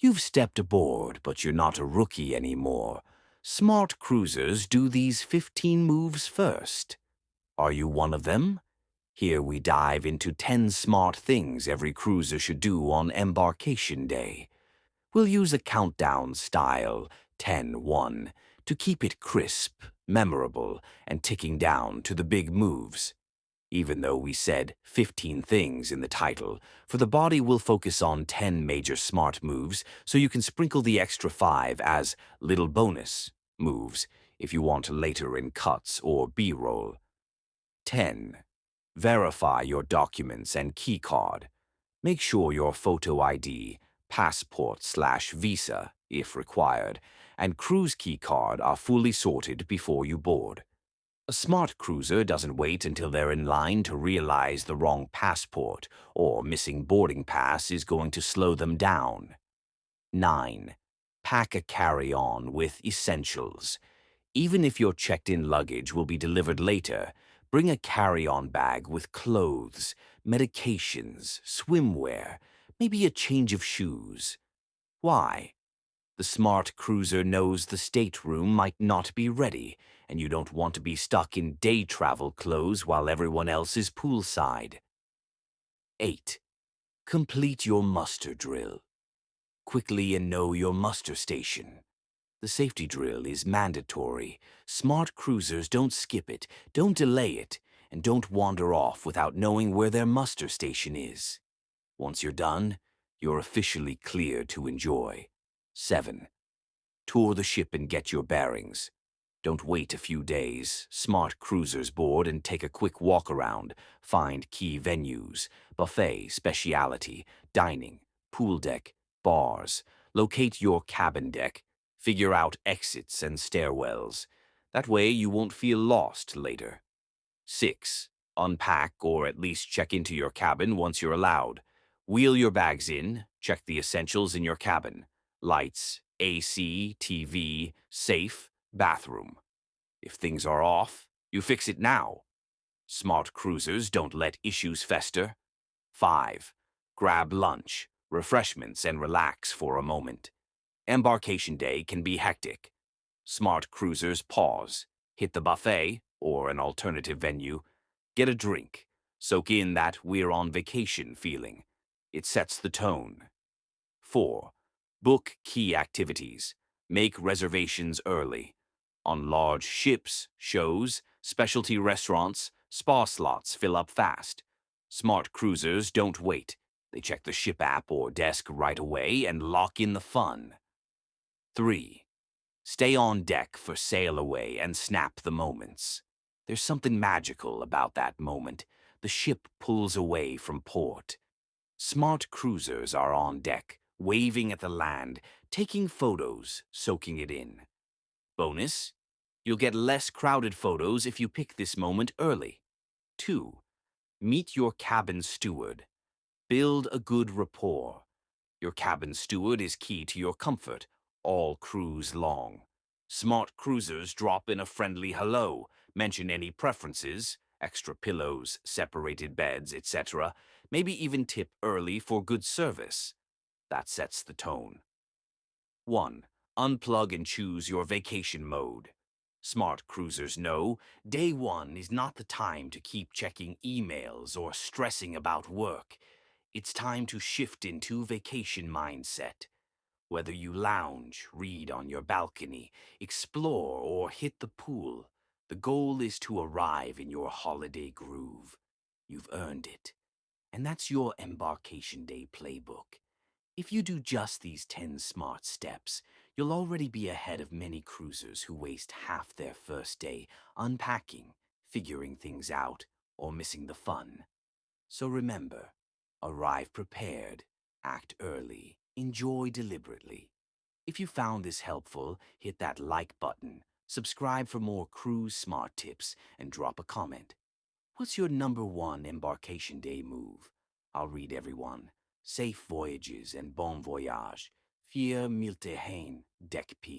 You've stepped aboard, but you're not a rookie anymore. Smart cruisers do these 15 moves first. Are you one of them? Here we dive into 10 smart things every cruiser should do on Embarkation Day. We'll use a countdown style, 10-1, to keep it crisp, memorable, and ticking down to the big moves. Even though we said 15 things in the title, for the body we'll focus on 10 major smart moves, so you can sprinkle the extra 5 as little bonus moves if you want later in cuts or B-roll. 10. Verify your documents and keycard. Make sure your photo ID, passport/visa, if required, and cruise keycard are fully sorted before you board. A smart cruiser doesn't wait until they're in line to realize the wrong passport or missing boarding pass is going to slow them down. 9. Pack a carry-on with essentials. Even if your checked-in luggage will be delivered later, bring a carry-on bag with clothes, medications, swimwear, maybe a change of shoes. Why? The smart cruiser knows the stateroom might not be ready, and you don't want to be stuck in day travel clothes while everyone else is poolside. 8. Complete your muster drill. Quickly and know your muster station. The safety drill is mandatory. Smart cruisers don't skip it, don't delay it, and don't wander off without knowing where their muster station is. Once you're done, you're officially clear to enjoy. 7. Tour the ship and get your bearings. Don't wait a few days. Smart cruisers board and take a quick walk around. Find key venues, buffet, specialty, dining, pool deck, bars. Locate your cabin deck. Figure out exits and stairwells. That way you won't feel lost later. 6. Unpack or at least check into your cabin once you're allowed. Wheel your bags in, check the essentials in your cabin. Lights, AC, TV, safe, bathroom. If things are off, you fix it now. Smart cruisers don't let issues fester. 5. Grab lunch, refreshments, and relax for a moment. Embarkation day can be hectic. Smart cruisers pause, hit the buffet or an alternative venue, get a drink, soak in that we're on vacation feeling. It sets the tone. 4. Book key activities. Make reservations early. On large ships, shows, specialty restaurants, spa slots fill up fast. Smart cruisers don't wait. They check the ship app or desk right away and lock in the fun. 3. Stay on deck for sail away and snap the moments. There's something magical about that moment. The ship pulls away from port. Smart cruisers are on deck, waving at the land, taking photos, soaking it in. Bonus: you'll get less crowded photos if you pick this moment early. 2. Meet your cabin steward. Build a good rapport. Your cabin steward is key to your comfort, all cruise long. Smart cruisers drop in a friendly hello, mention any preferences, extra pillows, separated beds, etc. Maybe even tip early for good service. That sets the tone. 1. Unplug and choose your vacation mode. Smart cruisers know day one is not the time to keep checking emails or stressing about work. It's time to shift into vacation mindset. Whether you lounge, read on your balcony, explore, or hit the pool, the goal is to arrive in your holiday groove. You've earned it. And that's your Embarkation Day playbook. If you do just these 10 smart steps, you'll already be ahead of many cruisers who waste half their first day unpacking, figuring things out, or missing the fun. So remember, arrive prepared, act early, enjoy deliberately. If you found this helpful, hit that like button, subscribe for more cruise smart tips, and drop a comment. What's your number one Embarkation Day move? I'll read everyone. Safe voyages and bon voyage. Fier milte hain, deck peace.